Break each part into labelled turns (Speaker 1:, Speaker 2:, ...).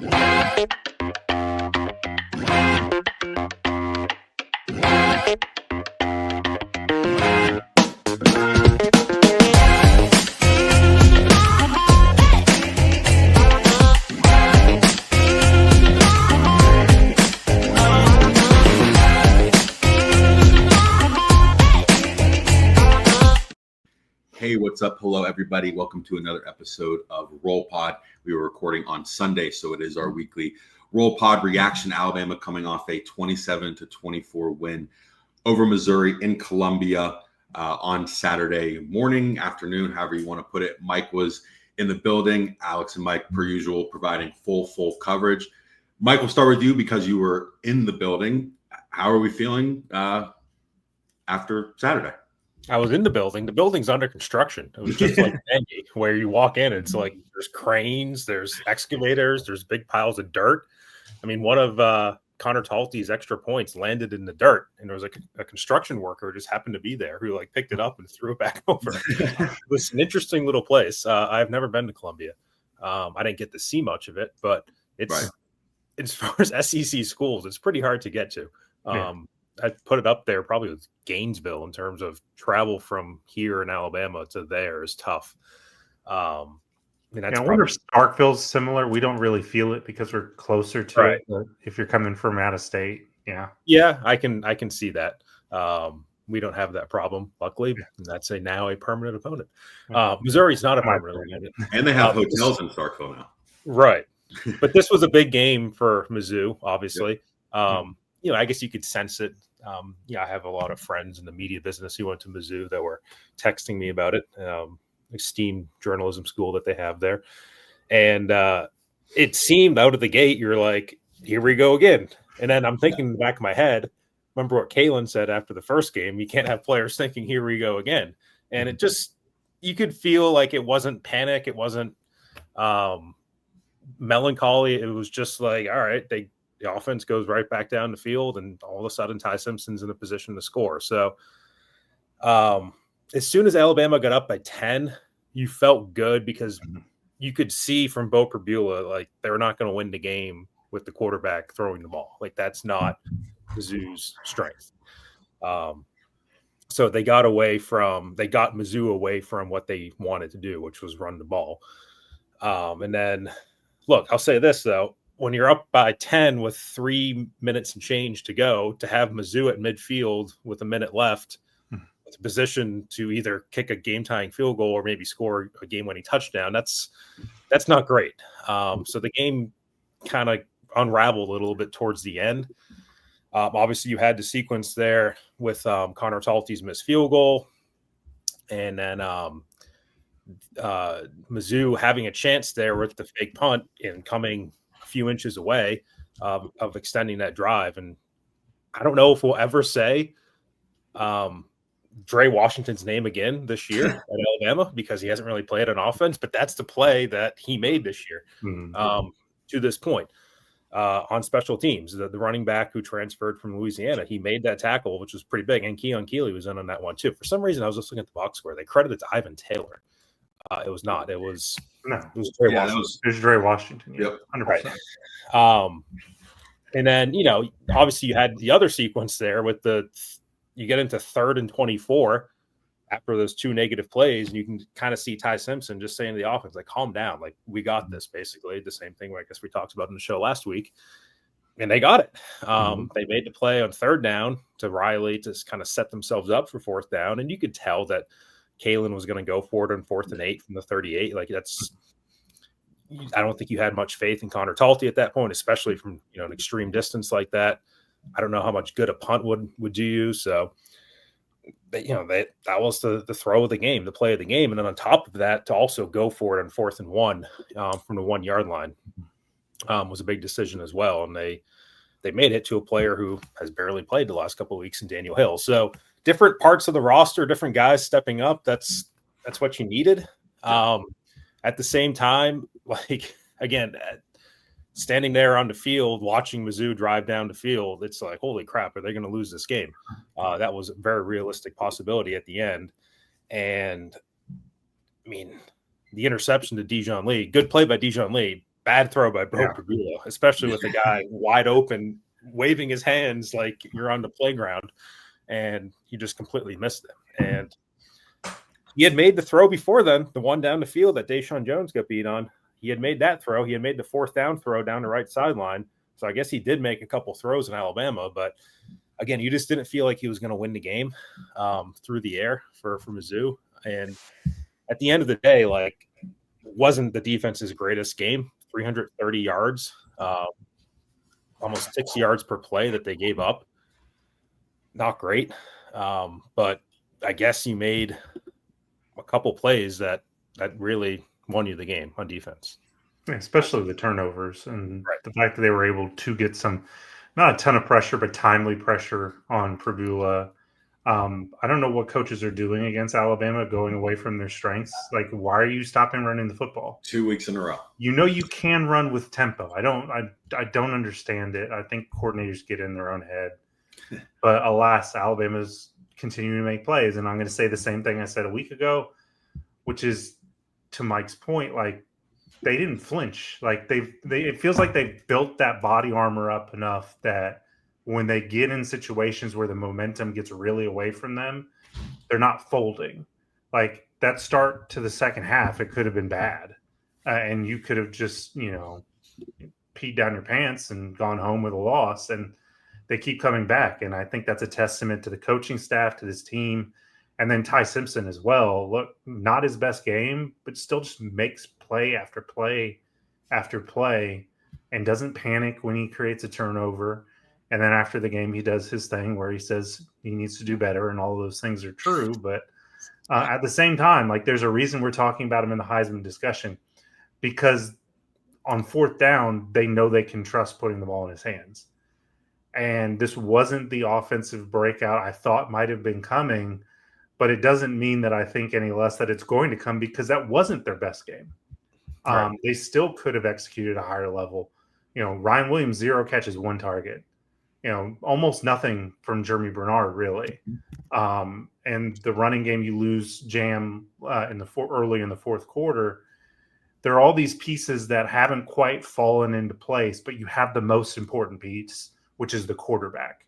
Speaker 1: Hey, what's up? Hello, everybody. Welcome to another episode of Roll Pod. We were recording on Sunday, so it is our weekly Roll Pod reaction. Alabama coming off a 27-24 win over Missouri in Columbia on Saturday morning, afternoon, however you want to put it. Mike was in the building. Alex and Mike, per usual, providing full coverage. Mike, we'll start with you because you were in the building. How are we feeling after Saturday?
Speaker 2: I was in the building. The building's under construction. It was just like Bendy, where you walk in, it's like there's cranes, there's excavators, there's big piles of dirt. I mean, one of Connor Talty's extra points landed in the dirt, and there was a construction worker who just happened to be there who like picked it up and threw it back over. It was an interesting little place. I've never been to Columbia. I didn't get to see much of it, but it's
Speaker 1: Right.
Speaker 2: As far as SEC schools, it's pretty hard to get to. I put it up there probably with Gainesville in terms of travel from here in Alabama to there is tough. I
Speaker 3: wonder if Starkville's similar. We don't really feel it because we're closer to it. But if you're coming from out of state,
Speaker 2: yeah, I can see that. We don't have that problem, luckily. And that's now a permanent opponent. Missouri's not a permanent opponent,
Speaker 1: and they have hotels in Starkville now.
Speaker 2: Right, but this was a big game for Mizzou, obviously. Yep. I guess you could sense it. I have a lot of friends in the media business who went to Mizzou that were texting me about it. Esteemed journalism school that they have there. And it seemed out of the gate, you're like, here we go again. And then I'm thinking in the back of my head, remember what Kalen said after the first game, you can't have players thinking, here we go again. And it just, you could feel like it wasn't panic. It wasn't melancholy. It was just like, all right, the offense goes right back down the field, and all of a sudden Ty Simpson's in a position to score. So as soon as Alabama got up by 10, you felt good because you could see from Bo Perbula, like they're not going to win the game with the quarterback throwing the ball. Like that's not Mizzou's strength. So they got Mizzou away from what they wanted to do, which was run the ball. And then look, I'll say this though. When you're up by 10 with 3 minutes and change to go, to have Mizzou at midfield with a minute left, with a position to either kick a game-tying field goal or maybe score a game-winning touchdown, that's not great. So the game kind of unraveled a little bit towards the end. Obviously, you had the sequence there with Connor Talty's missed field goal, and then Mizzou having a chance there with the fake punt and coming few inches away of extending that drive. And I don't know if we'll ever say Dre Washington's name again this year at Alabama because he hasn't really played on offense, but that's the play that he made this year to this point on special teams. The running back who transferred from Louisiana, he made that tackle, which was pretty big, and Keon Keeley was in on that one too. For some reason, I was just looking at the box score. They credited to Ivan Taylor. It was not. It was Dre Washington.
Speaker 3: It was Dre Washington.
Speaker 1: Yep.
Speaker 3: 100%.
Speaker 2: Right. And then, obviously you had the other sequence there with you get into 3rd and 24 after those 2 negative plays, and you can kind of see Ty Simpson just saying to the offense, like, calm down. Like, we got this, basically. The same thing I guess we talked about in the show last week. And they got it. They made the play on 3rd down to Riley to kind of set themselves up for 4th down. And you could tell that Kalen was going to go for it on 4th and 8 from the 38. Like I don't think you had much faith in Connor Talty at that point, especially from, an extreme distance like that. I don't know how much good a punt would do you. So, that was the throw of the game, the play of the game. And then on top of that, to also go for it on 4th and 1 from the 1 yard line was a big decision as well. And they made it to a player who has barely played the last couple of weeks in Daniel Hill. So different parts of the roster, different guys stepping up. That's what you needed. At the same time, like, again, standing there on the field, watching Mizzou drive down the field, it's like, holy crap, are they going to lose this game? That was a very realistic possibility at the end. And, I mean, the interception to Dijon Lee, good play by Dijon Lee, bad throw by Bo Pagula, especially with the guy wide open, waving his hands like you're on the playground, and he just completely missed him. And he had made the throw before then, the one down the field that Deshaun Jones got beat on. He had made that throw. He had made the 4th down throw down the right sideline. So I guess he did make a couple throws in Alabama, but again, you just didn't feel like he was going to win the game through the air for Mizzou. And at the end of the day, like, wasn't the defense's greatest game. 330 yards, almost 6 yards per play that they gave up. Not great, but I guess you made a couple plays that really won you the game on defense.
Speaker 3: Yeah, especially the turnovers and the fact that they were able to get some, not a ton of pressure, but timely pressure on Pagula. I don't know what coaches are doing against Alabama, going away from their strengths. Like, why are you stopping running the football
Speaker 1: 2 weeks in a row?
Speaker 3: You know you can run with tempo. I don't understand it. I think coordinators get in their own head. But alas, Alabama's continuing to make plays. And I'm going to say the same thing I said a week ago, which is, to Mike's point, like, they didn't flinch. Like, it feels like they've built that body armor up enough that when they get in situations where the momentum gets really away from them, they're not folding. Like, that start to the second half, it could have been bad. And you could have just, peed down your pants and gone home with a loss. And they keep coming back. And I think that's a testament to the coaching staff, to this team. And then Ty Simpson as well. Look, not his best game, but still just makes play after play after play and doesn't panic when he creates a turnover. And then after the game, he does his thing where he says he needs to do better, and all of those things are true. But at the same time, like, there's a reason we're talking about him in the Heisman discussion, because on 4th down, they know they can trust putting the ball in his hands. And this wasn't the offensive breakout I thought might have been coming, but it doesn't mean that I think any less that it's going to come, because that wasn't their best game. Right. They still could have executed a higher level. Ryan Williams, 0 catches, 1 target. Almost nothing from Jeremy Bernard, really. And the running game, you lose Jam early in the 4th quarter. There are all these pieces that haven't quite fallen into place, but you have the most important piece, which is the quarterback.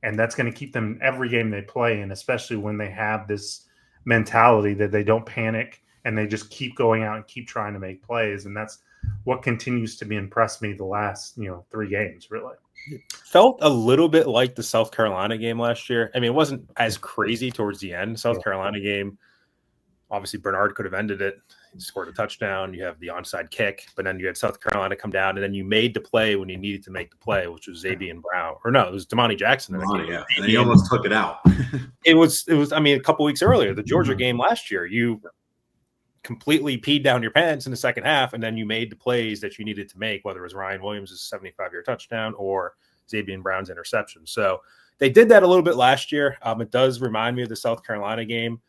Speaker 3: And that's going to keep them every game they play, and especially when they have this mentality that they don't panic and they just keep going out and keep trying to make plays. And that's what continues to impress me the last 3 games, really.
Speaker 2: It felt a little bit like the South Carolina game last year. I mean, it wasn't as crazy towards the end. South Carolina game, obviously Bernard could have ended it. He scored a touchdown. You have the onside kick, but then you had South Carolina come down, and then you made the play when you needed to make the play, which was Xavier Brown. Or no, it was Damani Jackson.
Speaker 1: Yeah, and he almost took it out.
Speaker 2: It was. I mean, a couple weeks earlier, the Georgia game last year, you completely peed down your pants in the second half, and then you made the plays that you needed to make, whether it was Ryan Williams' 75-yard touchdown or Xavier Brown's interception. So they did that a little bit last year. It does remind me of the South Carolina game.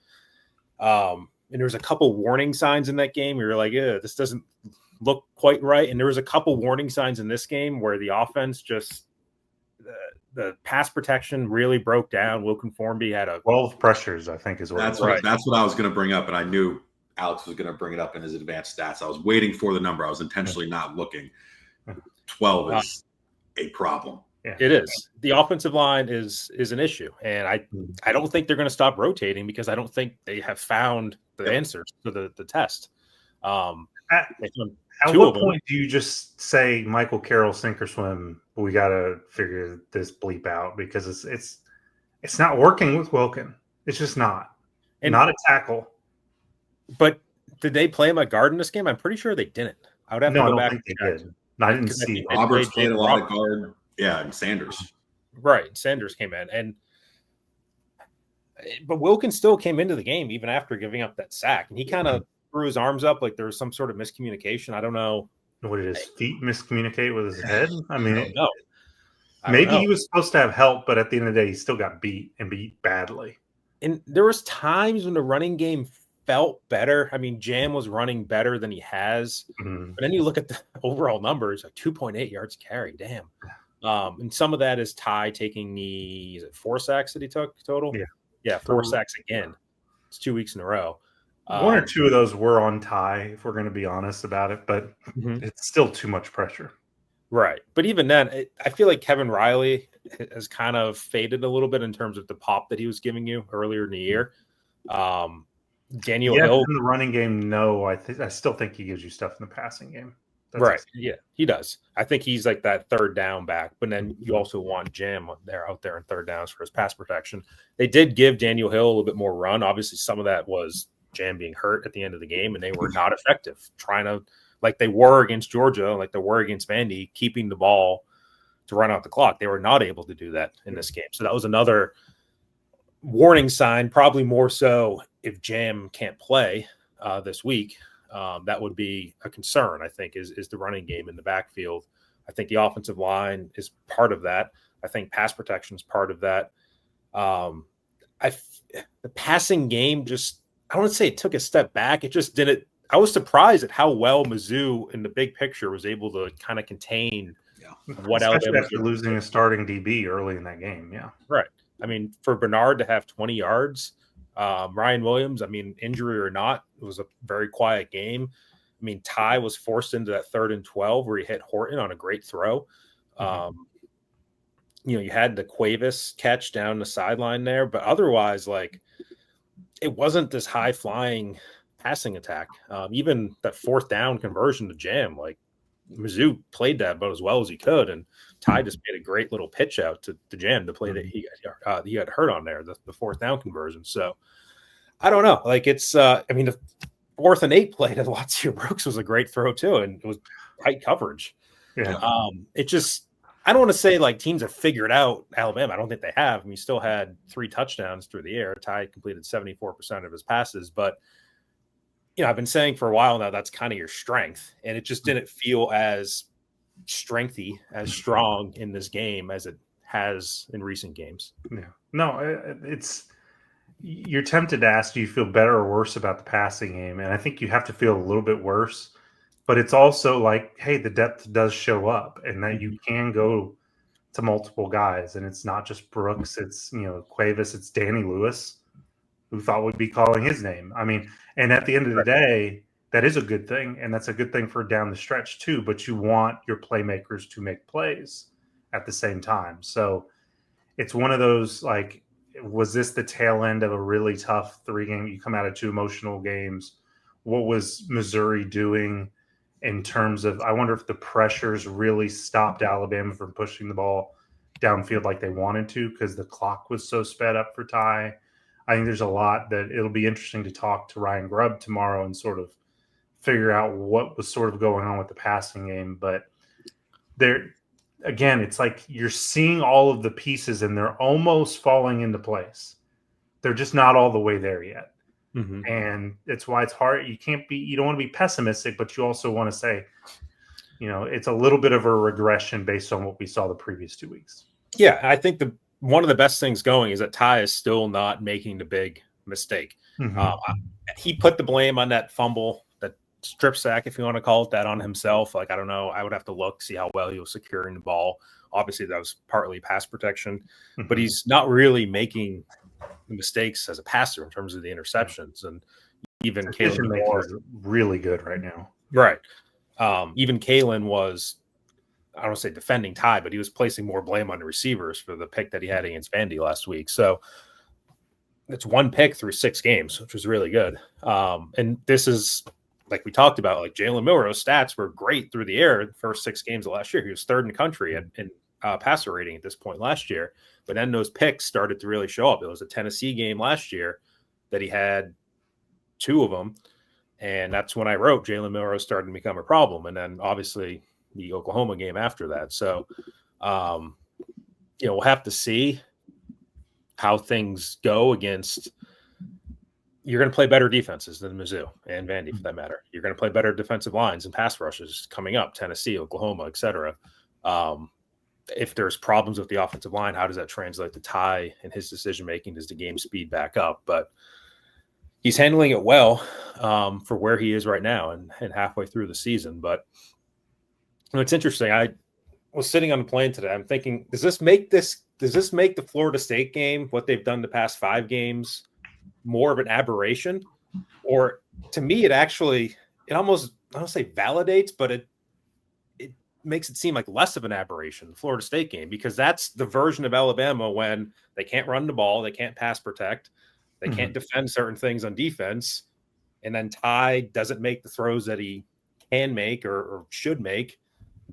Speaker 2: And there was a couple warning signs in that game. You're like, yeah, this doesn't look quite right. And there was a couple warning signs in this game where the offense just the pass protection really broke down. Wilkin Formby had
Speaker 3: 12 pressures, I think, is what
Speaker 1: that's what I was going to bring up, and I knew Alex was going to bring it up in his advanced stats. I was waiting for the number. I was intentionally not looking. 12 is a problem.
Speaker 2: Yeah. It is. The offensive line is an issue, and I don't think they're going to stop rotating, because I don't think they have found the answers to the test.
Speaker 3: At what point do you just say, Michael Carroll, sink or swim? We got to figure this bleep out, because it's not working with Wilkin. It's just not. And not a tackle.
Speaker 2: But did they play him at guard in this game? I'm pretty sure they didn't. I would have to go back.
Speaker 3: Think they did. I didn't see.
Speaker 1: Roberts played a lot of guard. Yeah, and Sanders.
Speaker 2: Right. Sanders came in. But Wilkins still came into the game even after giving up that sack. And he kind of threw his arms up like there was some sort of miscommunication. I don't know.
Speaker 3: What did his feet miscommunicate with his head? I mean,
Speaker 2: maybe
Speaker 3: he was supposed to have help, but at the end of the day, he still got beat badly.
Speaker 2: And there was times when the running game felt better. I mean, Jam was running better than he has. Mm-hmm. But then you look at the overall numbers, like 2.8 yards carry. Damn. And some of that is Ty taking the 4 sacks that he took total?
Speaker 3: Yeah.
Speaker 2: Yeah, 4 sacks again. It's 2 weeks in a row.
Speaker 3: One or two of those were on Ty, if we're going to be honest about it, but it's still too much pressure.
Speaker 2: Right. But even then, I feel like Kevin Riley has kind of faded a little bit in terms of the pop that he was giving you earlier in the year. Daniel Hill.
Speaker 3: In the running game, no. I still think he gives you stuff in the passing game.
Speaker 2: Right. Yeah, he does. I think he's like that third down back, but then you also want Jam out there in third downs for his pass protection. They did give Daniel Hill a little bit more run. Obviously, some of that was Jam being hurt at the end of the game, and they were not effective trying to, like they were against Georgia, like they were against Vandy, keeping the ball to run out the clock. They were not able to do that in this game. So that was another warning sign, probably more so if Jam can't play this week. That would be a concern, I think, is the running game in the backfield. I think the offensive line is part of that. I think pass protection is part of that. The passing game just, I don't want to say it took a step back. It just didn't. I was surprised at how well Mizzou in the big picture was able to kind of contain what
Speaker 3: Especially after losing a starting DB early in that game. Yeah.
Speaker 2: Right. I mean, for Bernard to have 20 yards, Ryan Williams, I mean, injury or not, it was a very quiet game. I mean, Ty was forced into that 3rd and 12 where he hit Horton on a great throw. You had the Cuevas catch down the sideline there, but otherwise, like, it wasn't this high flying passing attack. Even that 4th down conversion to Jam, like Mizzou played that about as well as he could, and Ty just made a great little pitch out to Jam to play that he got hurt on there, the 4th down conversion. So I don't know. Like it's I mean, the 4th and 8 play to Watsio Brooks was a great throw too, and it was tight coverage.
Speaker 3: Yeah.
Speaker 2: It just, I don't want to say like teams have figured out Alabama. I don't think they have. I mean, he still had 3 touchdowns through the air. Ty completed 74% of his passes, but I've been saying for a while now that's kind of your strength, and it just didn't feel as strengthy, as strong in this game as it has in recent games.
Speaker 3: Yeah. No, you're tempted to ask, do you feel better or worse about the passing game? And I think you have to feel a little bit worse, but it's also like, hey, the depth does show up, and that you can go to multiple guys, and it's not just Brooks, it's, Cuevas, it's Danny Lewis, who thought we'd be calling his name. I mean, and at the end of the day, that is a good thing, and that's a good thing for down the stretch too, but you want your playmakers to make plays at the same time. So it's one of those, like, was this the tail end of a really tough 3-game? You come out of 2 emotional games. What was Missouri doing in terms of, I wonder if the pressures really stopped Alabama from pushing the ball downfield like they wanted to because the clock was so sped up for Ty. I think there's a lot that it'll be interesting to talk to Ryan Grubb tomorrow and sort of figure out what was sort of going on with the passing game. But there, again, it's like you're seeing all of the pieces and they're almost falling into place. They're just not all the way there yet. And it's why it's hard. You don't want to be pessimistic, but you also want to say, it's a little bit of a regression based on what we saw the previous 2 weeks.
Speaker 2: Yeah, I think one of the best things going is that Ty is still not making the big mistake. He put the blame on that fumble, that strip sack, if you want to call it that, on himself. Like, I don't know. I would have to look, see how well he was securing the ball. Obviously, that was partly pass protection, but he's not really making mistakes as a passer in terms of the interceptions. And even Kalen
Speaker 3: is really good right now.
Speaker 2: Right. Even Kalen was, I don't want to say defending Ty, but he was placing more blame on the receivers for the pick that he had against Vandy last week. So it's 1 pick through 6 games, which was really good. And this is, like we talked about, like Jalen Milroe's stats were great through the air the first 6 games of last year. He was 3rd in the country in passer rating at this point last year. But then those picks started to really show up. It was a Tennessee game last year that he had 2 of them. And that's when I wrote Jalen Milroe started to become a problem. And then obviously the Oklahoma game after that. So, we'll have to see how things go against. You're going to play better defenses than Mizzou and Vandy, for that matter. You're going to play better defensive lines and pass rushes coming up, Tennessee, Oklahoma, etc. If there's problems with the offensive line, how does that translate to Ty and his decision-making? Does the game speed back up? But he's handling it well for where he is right now and halfway through the season. But it's interesting. I was sitting on the plane today. I'm thinking, does this make the Florida State game, what they've done the past 5 games, more of an aberration, or to me, it almost, I don't say validates, but it makes it seem like less of an aberration, the Florida State game, because that's the version of Alabama when they can't run the ball, they can't pass protect, they can't defend certain things on defense, and then Ty doesn't make the throws that he can make or should make,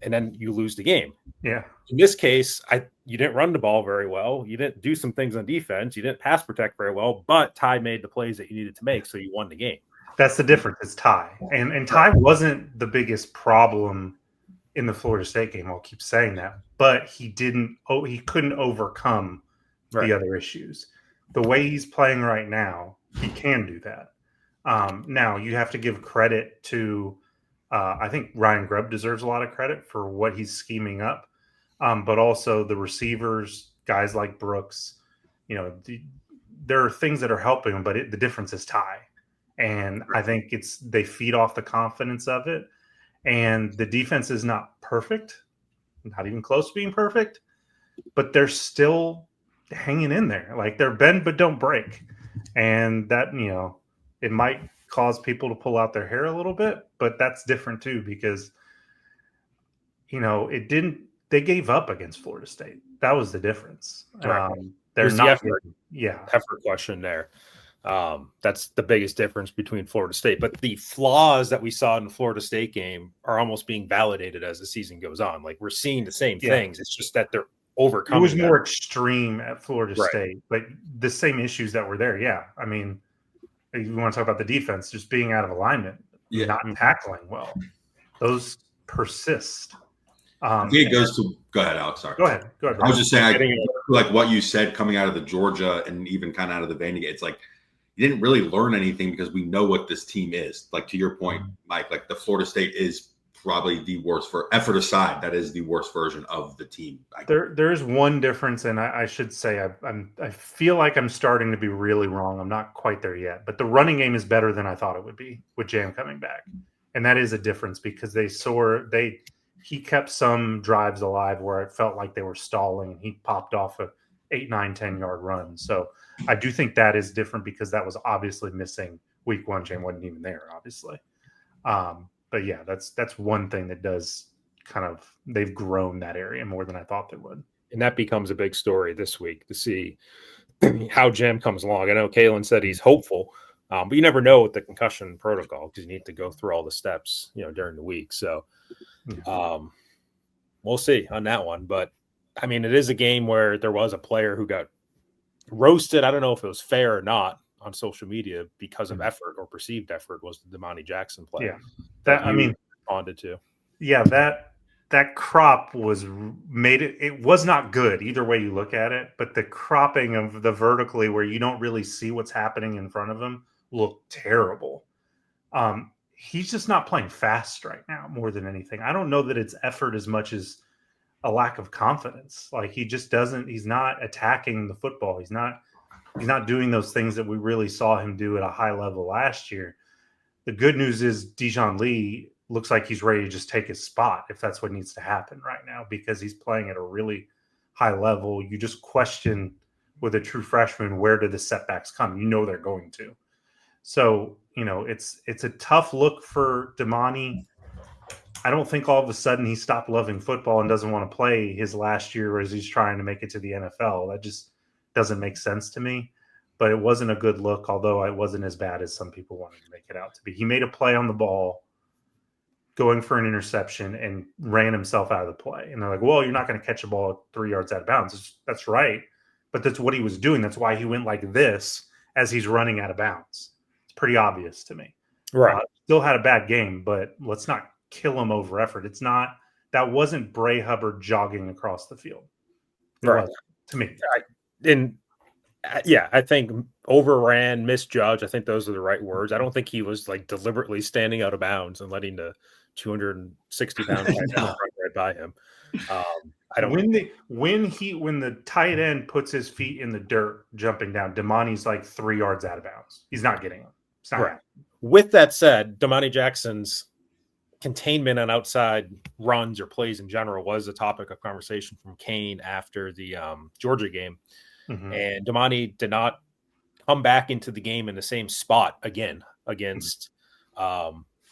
Speaker 2: and then you lose the game.
Speaker 3: Yeah.
Speaker 2: In this case, you didn't run the ball very well, you didn't do some things on defense, you didn't pass protect very well, but Ty made the plays that you needed to make, so you won the game.
Speaker 3: That's the difference. It's Ty, and Ty wasn't the biggest problem in the Florida State game. I'll keep saying that, but he couldn't overcome the other issues. The way he's playing right now, he can do that. Now you have to give credit to, I think Ryan Grubb deserves a lot of credit for what he's scheming up, but also the receivers, guys like Brooks. There are things that are helping him, but the difference is Ty, and I think they feed off the confidence of it. And the defense is not perfect, not even close to being perfect, but they're still hanging in there. Like, they're bend but don't break. And that, it might cause people to pull out their hair a little bit, but that's different too, because, they gave up against Florida State. That was the difference. They're not
Speaker 2: effort question there. That's the biggest difference between Florida State. But the flaws that we saw in the Florida State game are almost being validated as the season goes on. Like, we're seeing the same things. It's just that they're overcoming.
Speaker 3: It was more extreme at Florida State, but the same issues that were there. Yeah. I mean, you want to talk about the defense just being out of alignment, not tackling well. Those persist.
Speaker 1: It goes to go ahead, Alex. Sorry.
Speaker 3: Go ahead.
Speaker 1: I was just saying, like what you said coming out of the Georgia and even kind of out of the Vandy, it's like you didn't really learn anything because we know what this team is. Like, to your point, Mike, like the Florida State is probably the worst, for effort aside, that is the worst version of the team.
Speaker 3: There is one difference, and I should say I feel like I'm starting to be really wrong. I'm not quite there yet, but the running game is better than I thought it would be with Jam coming back, and that is a difference because he kept some drives alive where it felt like they were stalling, and he popped off a 8, 9, 10-yard run. So I do think that is different because that was obviously missing week one. Jam wasn't even there, obviously. But yeah, that's one thing that does kind of, they've grown that area more than I thought they would.
Speaker 2: And that becomes a big story this week to see how Jam comes along. I know Kalen said he's hopeful, but you never know with the concussion protocol because you need to go through all the steps, during the week. So we'll see on that one. But I mean, it is a game where there was a player who got roasted. I don't know if it was fair or not on social media because of effort or perceived effort, was the Damani Jackson play.
Speaker 3: Yeah. That
Speaker 2: responded to.
Speaker 3: Yeah, that crop was it was not good either way you look at it, but the cropping of the vertically where you don't really see what's happening in front of him looked terrible. He's just not playing fast right now more than anything. I don't know that it's effort as much as a lack of confidence. Like, he just he's not attacking the football. He's not doing those things that we really saw him do at a high level last year. The good news is Dijon Lee looks like he's ready to just take his spot if that's what needs to happen right now, because he's playing at a really high level. You just question with a true freshman, where do the setbacks come? They're going to. So, it's a tough look for Damani. I don't think all of a sudden he stopped loving football and doesn't want to play his last year as he's trying to make it to the NFL. That just doesn't make sense to me. But it wasn't a good look, although it wasn't as bad as some people wanted to make it out to be. He made a play on the ball, going for an interception, and ran himself out of the play. And they're like, well, you're not going to catch a ball 3 yards out of bounds. That's right. But that's what he was doing. That's why he went like this as he's running out of bounds. It's pretty obvious to me.
Speaker 2: Right.
Speaker 3: Still had a bad game, but let's not kill him over effort. That wasn't Bray Hubbard jogging across the field.
Speaker 2: Right.
Speaker 3: To me.
Speaker 2: I think overran, misjudged. I think those are the right words. I don't think he was like deliberately standing out of bounds and letting the 260-pound guy run right by him. I don't.
Speaker 3: When the tight end puts his feet in the dirt, jumping down, Damani's like 3 yards out of bounds. He's not getting him. It's not right.
Speaker 2: With that said, Damani Jackson's containment on outside runs or plays in general was a topic of conversation from Kane after the Georgia game. Mm-hmm. And Damani did not come back into the game in the same spot again against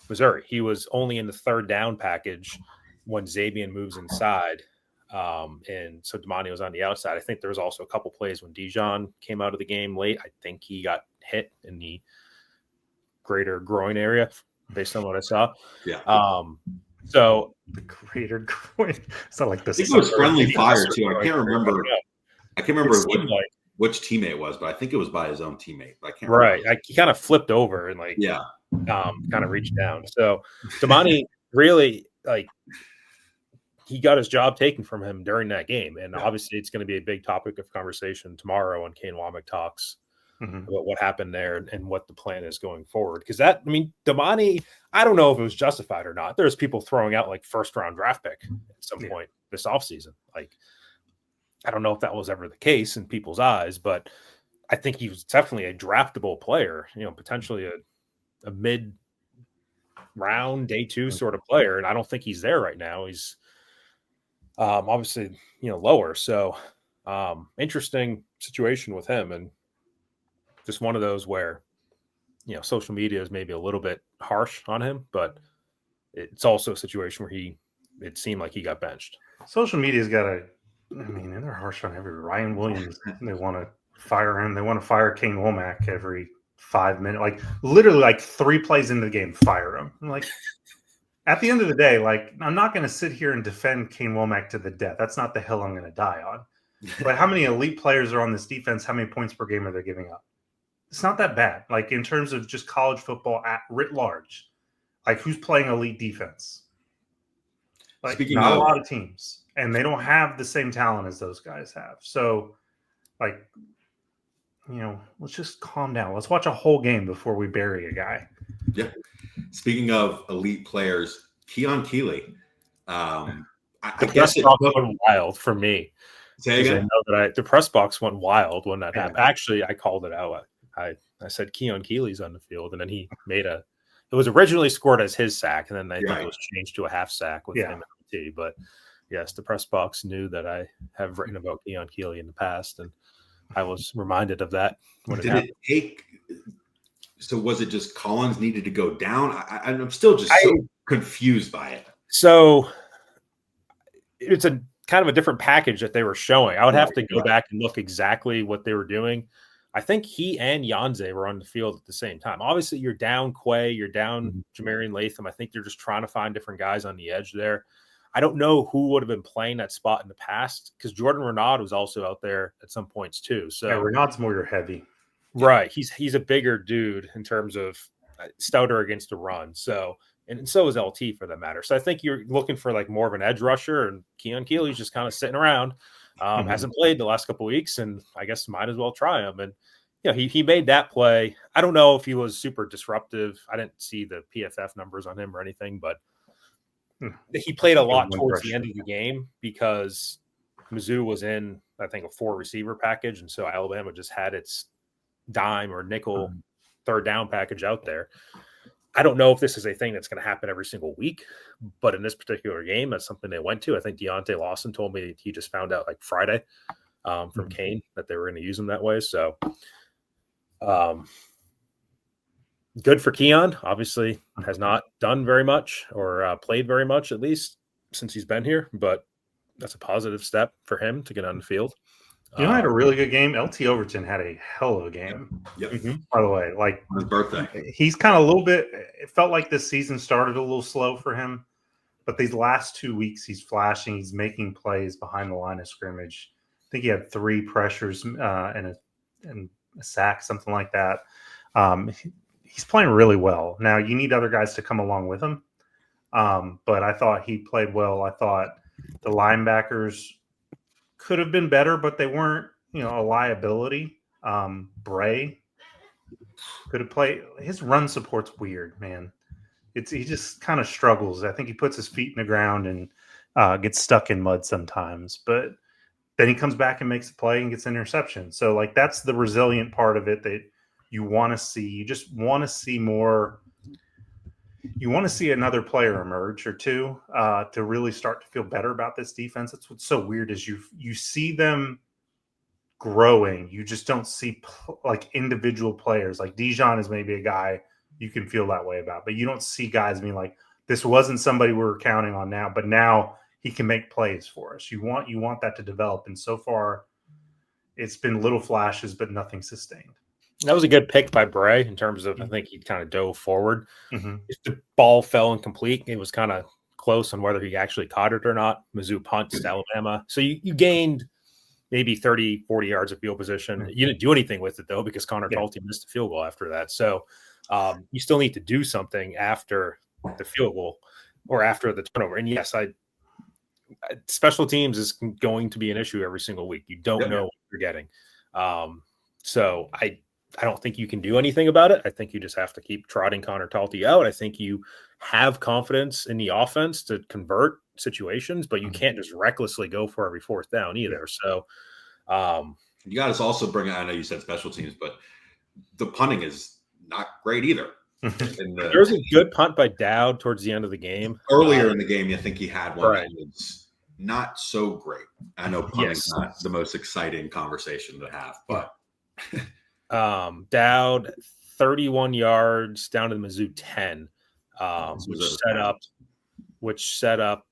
Speaker 2: Missouri. He was only in the third down package when Xavier moves inside. And so Damani was on the outside. I think there was also a couple plays when Dijon came out of the game late. I think he got hit in the greater groin area based on what I saw.
Speaker 1: Yeah.
Speaker 2: So
Speaker 3: the greater groin. It's not like this.
Speaker 1: I think it was friendly fire too. I can't remember. Which teammate it was, but I think it was by his own teammate. I can't remember.
Speaker 2: He kind of flipped over and kind of reached down. So Damani really he got his job taken from him during that game. And obviously it's going to be a big topic of conversation tomorrow when Kane Womack talks about what happened there and what the plan is going forward. Because Damani, I don't know if it was justified or not. There's people throwing out first round draft pick at some point this offseason. I don't know if that was ever the case in people's eyes, but I think he was definitely a draftable player, potentially a mid round day 2 sort of player. And I don't think he's there right now. He's obviously, lower. So interesting situation with him. And just one of those where, social media is maybe a little bit harsh on him, but it's also a situation where it seemed like he got benched.
Speaker 3: Social media's got they're harsh on every Ryan Williams. They want to fire him. They want to fire Kane Womack every 5 minutes. Literally 3 plays into the game, fire him. I'm at the end of the day, I'm not going to sit here and defend Kane Womack to the death. That's not the hill I'm going to die on. But how many elite players are on this defense? How many points per game are they giving up? It's not that bad. In terms of just college football writ large, who's playing elite defense? Not a lot of teams. And they don't have the same talent as those guys have. So, let's just calm down. Let's watch a whole game before we bury a guy.
Speaker 1: Yeah. Speaking of elite players, Keon Keeley. I guess it
Speaker 2: went wild for me.
Speaker 1: Say again?
Speaker 2: I know that the press box went wild when that happened. Actually, I called it out. I said Keon Keeley's on the field, and then he made it was originally scored as his sack, and then I think it was changed to a half sack with him at the T. But yes, the press box knew that I have written about Keon Keeley in the past, and I was reminded of that when it happened.
Speaker 1: So was it just Collins needed to go down? I'm still just so confused by it.
Speaker 2: So it's a kind of a different package that they were showing. I would have to go back and look exactly what they were doing. I think he and Yanze were on the field at the same time. Obviously, you're down Quay, you're down Jamarian Latham. I think they're just trying to find different guys on the edge there. I don't know who would have been playing that spot in the past because Jordan Renaud was also out there at some points too. So
Speaker 3: Renaud's more heavy.
Speaker 2: Right. He's a bigger dude in terms of stouter against the run. So, and so is LT for that matter. So I think you're looking for more of an edge rusher, and Keon Keeley's just kind of sitting around. Hasn't played the last couple of weeks, and I guess might as well try him. And he made that play. I don't know if he was super disruptive. I didn't see the PFF numbers on him or anything, but he played a lot towards the end of the game because Mizzou was in, I think, a 4 receiver package, and so Alabama just had its dime or nickel third down package out there. I don't know if this is a thing that's going to happen every single week, but in this particular game, that's something they went to. I think Deontay Lawson told me he just found out Friday from Kane that they were going to use him that way. So good for Keon. Obviously has not done very much or played very much, at least since he's been here, but that's a positive step for him to get on the field.
Speaker 3: I had a really good game. LT Overton had a hell of a game.
Speaker 1: Yep.
Speaker 3: By the way,
Speaker 1: on his birthday.
Speaker 3: He's kind of a little bit. It felt like this season started a little slow for him, but these last 2 weeks he's flashing. He's making plays behind the line of scrimmage. I think he had 3 pressures and a sack, something like that. He's playing really well. Now you need other guys to come along with him, but I thought he played well. I thought the linebackers could have been better, but they weren't, a liability. Bray could have played. His run support's weird, man. He just kind of struggles. I think he puts his feet in the ground and gets stuck in mud sometimes. But then he comes back and makes a play and gets an interception. So, that's the resilient part of it that you want to see. You just want to see more. You want to see another player emerge or two to really start to feel better about this defense. That's what's so weird is you see them growing. You just don't see like individual players. Like Dijon is maybe a guy you can feel that way about, but you don't see guys being like, this wasn't somebody we were counting on now, but now he can make plays for us. You want that to develop. And so far it's been little flashes, but nothing sustained.
Speaker 2: That was a good pick by Bray in terms of, I think he kind of dove forward.
Speaker 3: Mm-hmm.
Speaker 2: If the ball fell incomplete, it was kind of close on whether he actually caught it or not. Mizzou punts to Alabama. So you gained maybe 30, 40 yards of field position.
Speaker 3: Mm-hmm.
Speaker 2: You didn't do anything with it, though, because Connor Talty missed a field goal after that. So you still need to do something after the field goal or after the turnover. And yes, special teams is going to be an issue every single week. You don't know what you're getting. So I don't think you can do anything about it. I think you just have to keep trotting Connor Talty out. I think you have confidence in the offense to convert situations, but you can't just recklessly go for every fourth down either. So
Speaker 1: you got to also bring, I know you said special teams, but the punting is not great either.
Speaker 2: There was a good punt by Dowd towards the end of the game.
Speaker 1: Earlier in the game, you think he had one
Speaker 2: right.
Speaker 1: that was not so great. I know punting's not the most exciting conversation to have, but
Speaker 2: Dowd 31 yards down to the Mizzou 10, which set up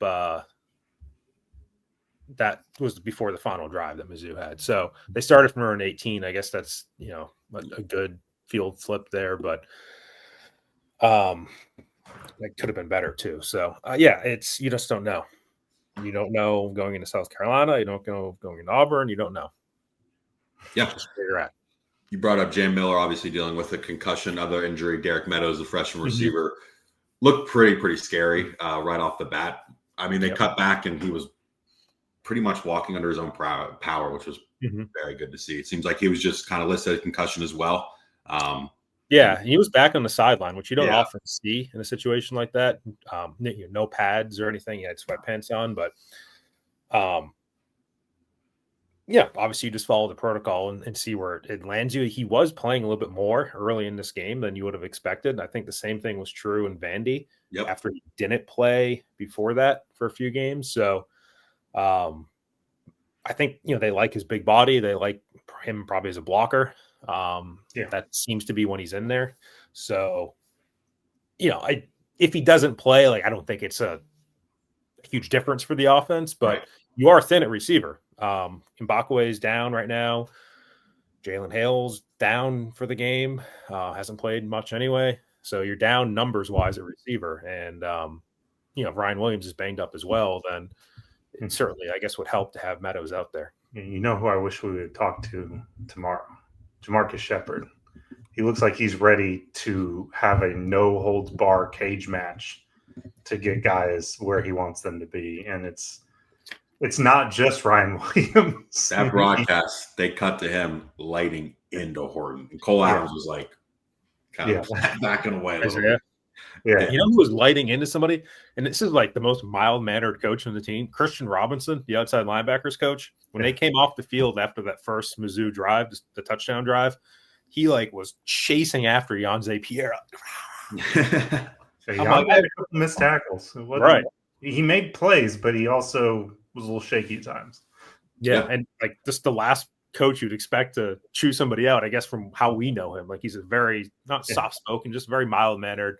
Speaker 2: that was before the final drive that Mizzou had. So they started from around 18. I guess that's a good field flip there, but that could have been better too. So it's, you just don't know. You don't know going into South Carolina. You don't know going into Auburn. You don't know.
Speaker 1: Yeah,
Speaker 2: just where you're at.
Speaker 1: You brought up Jam Miller, obviously dealing with a concussion, other injury. Derek Meadows, the freshman receiver, looked pretty scary right off the bat. I mean, they cut back and he was pretty much walking under his own power, which was very good to see. It seems like he was just kind of listed as concussion as well.
Speaker 2: He was back on the sideline, which you don't often see in a situation like that. No pads or anything. He had sweatpants on, but obviously you just follow the protocol and see where it lands you. He was playing a little bit more early in this game than you would have expected. I think the same thing was true in Vandy after he didn't play before that for a few games. So I think, they like his big body. They like him probably as a blocker. That seems to be when he's in there. So, if he doesn't play, I don't think it's a huge difference for the offense, but you are thin at receiver. Mbakwe is down right now. Jalen Hale's down for the game. Hasn't played much anyway. So you're down numbers wise at receiver. And, if Ryan Williams is banged up as well, then it certainly, I guess, would help to have Meadows out there.
Speaker 3: You know who I wish we would talk to tomorrow? Jamarcus Shepard. He looks like he's ready to have a no-holds-bar cage match to get guys where he wants them to be. And it's not just Ryan Williams.
Speaker 1: That broadcast, they cut to him lighting into Horton. And Cole Adams was kind of backing away a little bit.
Speaker 2: Yeah. You know who was lighting into somebody? And this is the most mild-mannered coach on the team, Christian Robinson, the outside linebackers coach. When they came off the field after that first Mizzou drive, the touchdown drive, he was chasing after Yanze Pierre.
Speaker 3: He had a couple missed tackles. Right. He made plays, but he also was a little shaky at times.
Speaker 2: Yeah. And just the last coach you'd expect to chew somebody out, I guess, from how we know him. He's a very, not soft-spoken, just very mild-mannered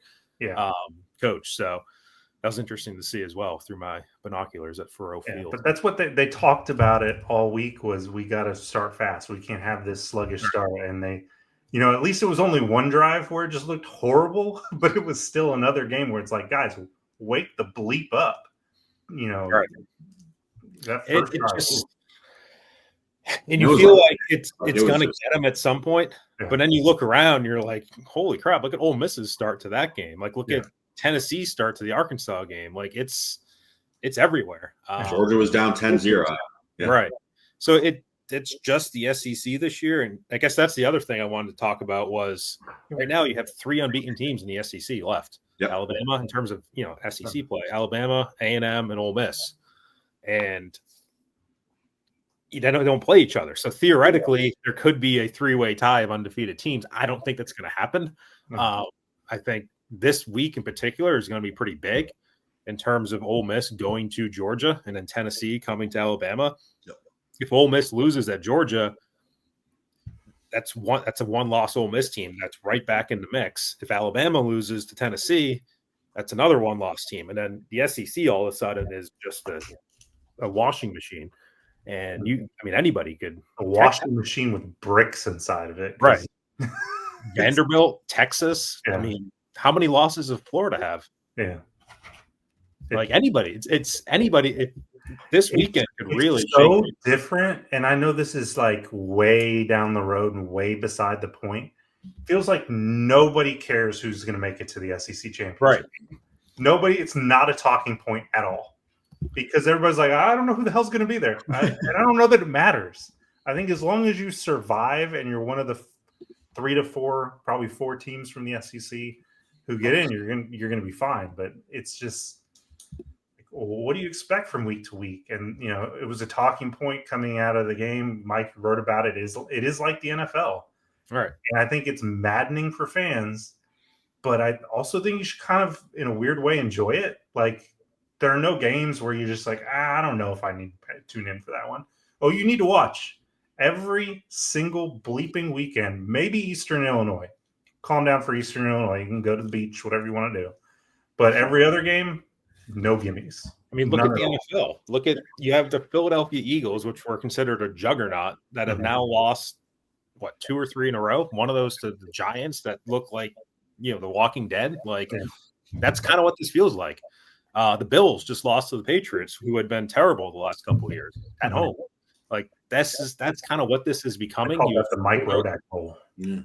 Speaker 2: coach. So that was interesting to see as well through my binoculars at Faroe Field.
Speaker 3: But that's what they talked about it all week was we got to start fast. We can't have this sluggish start. And they, at least it was only one drive where it just looked horrible, but it was still another game where it's guys, wake the bleep up. That first drive.
Speaker 2: And you feel like it's going to get them at some point. Yeah. But then you look around, you're like, holy crap, look at Ole Miss's start to that game. Look at Tennessee's start to the Arkansas game. It's everywhere.
Speaker 1: Georgia was down 10-0.
Speaker 2: Yeah. Right. So it's just the SEC this year. And I guess that's the other thing I wanted to talk about was right now you have 3 unbeaten teams in the SEC left. Yep. Alabama in terms of, SEC play. Alabama, A&M, and Ole Miss. And they don't play each other. So theoretically, there could be a 3-way tie of undefeated teams. I don't think that's going to happen. I think this week in particular is going to be pretty big in terms of Ole Miss going to Georgia and then Tennessee coming to Alabama. Yep. If Ole Miss loses at Georgia, that's a one-loss Ole Miss team that's right back in the mix. If Alabama loses to Tennessee, that's another one-loss team, and then the SEC all of a sudden is just a washing machine. And anybody could
Speaker 3: a washing machine with bricks inside of it,
Speaker 2: right? Vanderbilt, Texas.
Speaker 3: Yeah.
Speaker 2: I mean, how many losses does Florida have?
Speaker 3: Yeah,
Speaker 2: like anybody. It's anybody. This weekend could really
Speaker 3: so
Speaker 2: shake
Speaker 3: different. And I know this is like way down the road and way beside the point. Feels like nobody cares who's going to make it to the SEC championship.
Speaker 2: Right.
Speaker 3: Nobody. It's not a talking point at all because everybody's like, I don't know who the hell's going to be there, and I don't know that it matters. I think as long as you survive and you're one of the 3 to 4, probably 4 teams from the SEC who get in, you're going to be fine. But it's just, what do you expect from week to week? And it was a talking point coming out of the game. Mike wrote about it. It is like the NFL,
Speaker 2: right?
Speaker 3: And I think it's maddening for fans, but I also think you should kind of, in a weird way, enjoy it. Like, there are no games where you're just like, I don't know if I need to tune in for that one. Oh, you need to watch every single bleeping weekend, maybe Eastern Illinois. Calm down for Eastern Illinois. You can go to the beach, whatever you want to do. But every other game, no gimmies.
Speaker 2: I mean, look at the NFL. You have the Philadelphia Eagles, which were considered a juggernaut, that have now lost, 2 or 3 in a row? One of those to the Giants that look like, The Walking Dead. That's kind of what this feels like. The Bills just lost to the Patriots, who had been terrible the last couple of years at home. That's kind of what this is becoming.
Speaker 3: That's the Mike Rodak Bowl.
Speaker 2: Yeah.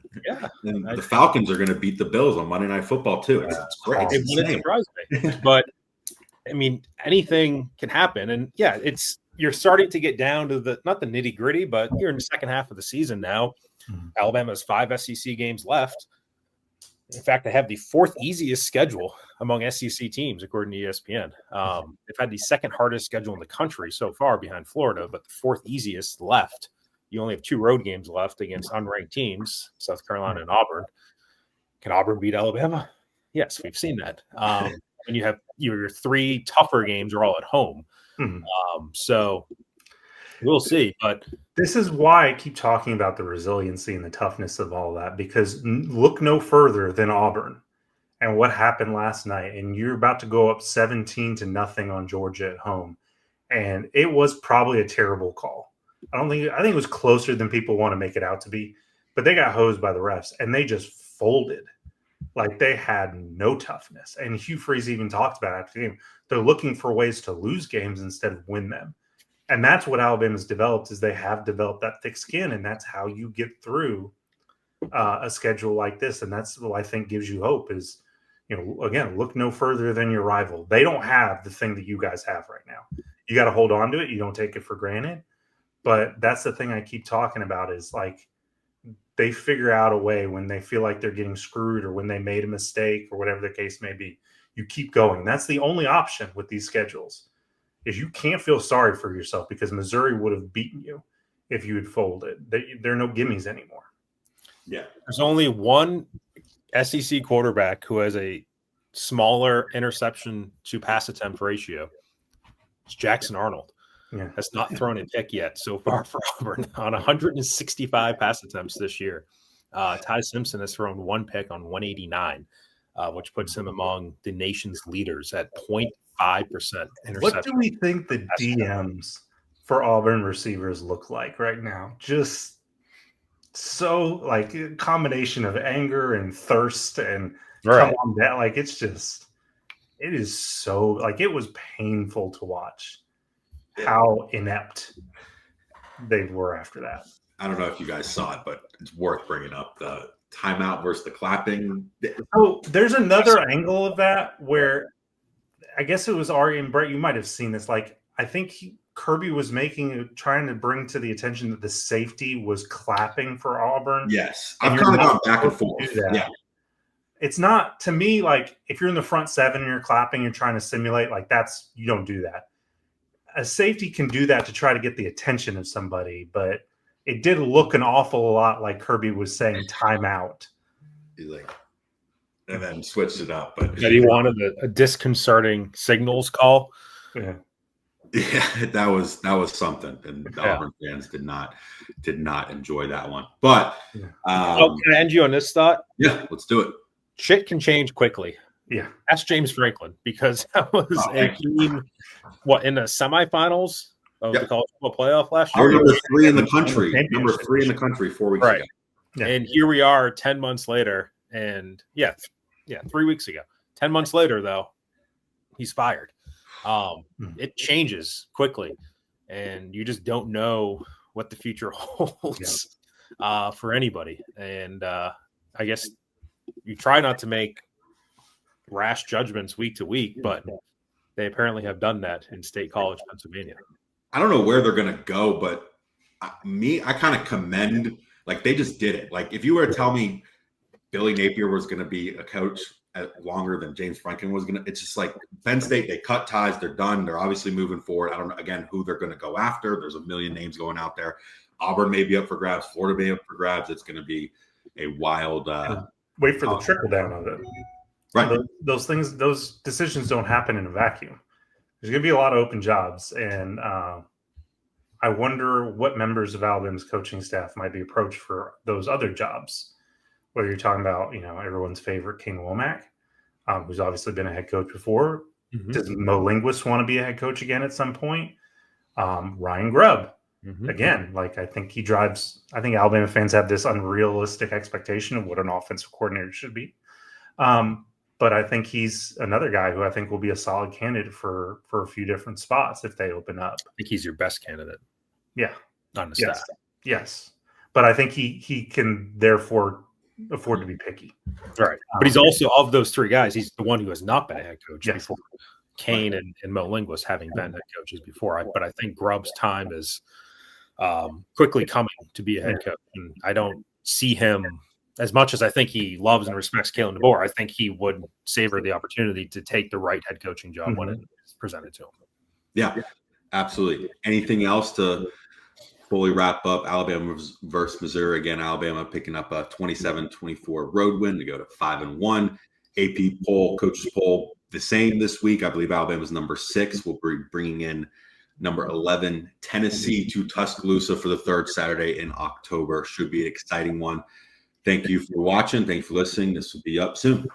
Speaker 1: And the Falcons are going to beat the Bills on Monday Night Football too. It's great.
Speaker 2: It wouldn't surprise me. But I mean, anything can happen. And yeah, you're starting to get down to not the nitty gritty, but you're in the second half of the season now. Alabama has 5 SEC games left. In fact, they have the 4th easiest schedule among SEC teams, according to ESPN. They've had the 2nd hardest schedule in the country so far behind Florida, but the 4th easiest left. You only have 2 road games left against unranked teams, South Carolina and Auburn. Can Auburn beat Alabama? Yes, we've seen that. And you have your 3 tougher games are all at home. So we'll see. But
Speaker 3: this is why I keep talking about the resiliency and the toughness of all that, because look no further than Auburn and what happened last night. And you're about to go up 17-0 on Georgia at home. And it was probably a terrible call. I think it was closer than people want to make it out to be, but they got hosed by the refs and they just folded. Like, they had no toughness. And Hugh Freeze even talked about it after the game. They're looking for ways to lose games instead of win them. And that's what Alabama's developed, is they have developed that thick skin, and that's how you get through a schedule like this. And that's what I think gives you hope is, again, look no further than your rival. They don't have the thing that you guys have right now. You got to hold on to it. You don't take it for granted. But that's the thing I keep talking about is, like, they figure out a way when they feel like they're getting screwed or when they made a mistake or whatever the case may be. You keep going. That's the only option with these schedules, is you can't feel sorry for yourself, because Missouri would have beaten you if you had folded. There are no gimmies anymore.
Speaker 1: Yeah.
Speaker 2: There's only one SEC quarterback who has a smaller interception to pass attempt ratio. It's Jackson Arnold.
Speaker 3: Yeah.
Speaker 2: Has not thrown a pick yet so far for Auburn on 165 pass attempts this year. Ty Simpson has thrown 1 pick on 189, which puts him among the nation's leaders at 0.5% interception.
Speaker 3: What do we think the DMs for Auburn receivers look like right now? Just so, like, a combination of anger and thirst and come on that. Like, it is so, like, it was painful to watch how inept they were after that.
Speaker 1: I don't know if you guys saw it, but it's worth bringing up the timeout versus the clapping.
Speaker 3: So there's another angle of that where I guess it was Ari and Brett. You might have seen this. Like, I think Kirby was trying to bring to the attention that the safety was clapping for Auburn.
Speaker 1: Yes. I've kind of gone back and forth. Yeah.
Speaker 3: It's not, to me, like, if you're in the front 7 and you're clapping, you're trying to simulate, like, you don't do that. A safety can do that to try to get the attention of somebody, but it did look an awful lot like Kirby was saying timeout.
Speaker 1: He's like, and then switched it up. But
Speaker 2: that he wanted a disconcerting signals call.
Speaker 3: Yeah.
Speaker 1: Yeah, that was something, and the Auburn fans did not enjoy that one. But
Speaker 2: can I end you on this thought?
Speaker 1: Yeah, let's do it.
Speaker 2: Shit can change quickly.
Speaker 3: Yeah,
Speaker 2: ask James Franklin, because that was a team. What, in the semifinals of the college football playoff last year?
Speaker 1: Number 3 in the country. Number 3 in the country 4 weeks ago.
Speaker 3: Yeah.
Speaker 2: And here we are 10 months later. And 3 weeks ago. 10 months later, though, he's fired. It changes quickly. And you just don't know what the future holds for anybody. And I guess you try not to make rash judgments week to week, but they apparently have done that in State College, Pennsylvania.
Speaker 1: I don't know where they're going to go, but I kind of commend, like, they just did it. Like, if you were to tell me Billy Napier was going to be a coach longer than James Franklin was going to, it's just like Penn State, they cut ties, they're done. They're obviously moving forward. I don't know, again, who they're going to go after. There's a million names going out there. Auburn may be up for grabs. Florida may be up for grabs. It's going to be a wild
Speaker 3: wait for the trickle down of it.
Speaker 1: Right.
Speaker 3: Those decisions don't happen in a vacuum. There's going to be a lot of open jobs, and I wonder what members of Alabama's coaching staff might be approached for those other jobs. Whether you're talking about, everyone's favorite King Womack, who's obviously been a head coach before. Mm-hmm. Does Mo Linguist want to be a head coach again at some point? Ryan Grubb, again, I think Alabama fans have this unrealistic expectation of what an offensive coordinator should be. But I think he's another guy who I think will be a solid candidate for a few different spots if they open up.
Speaker 2: I think he's your best candidate.
Speaker 3: Yeah.
Speaker 2: On the staff.
Speaker 3: Yes. But I think he can therefore afford to be picky.
Speaker 2: Right. But he's also, of those 3 guys, he's the one who has not been a head coach before. Kane and Mo Linguist having been head coaches before. But I think Grubb's time is quickly coming to be a head coach. And I don't see him, as much as I think he loves and respects Kalen DeBoer, I think he would savor the opportunity to take the right head coaching job when it is presented to him.
Speaker 1: Yeah, absolutely. Anything else to fully wrap up Alabama versus Missouri? Again, Alabama picking up a 27-24 road win to go to 5-1. AP poll, coaches poll, the same this week. I believe Alabama's number 6. We'll be bringing in number 11, Tennessee, to Tuscaloosa for the 3rd Saturday in October. Should be an exciting one. Thank you for watching. Thank you for listening. This will be up soon.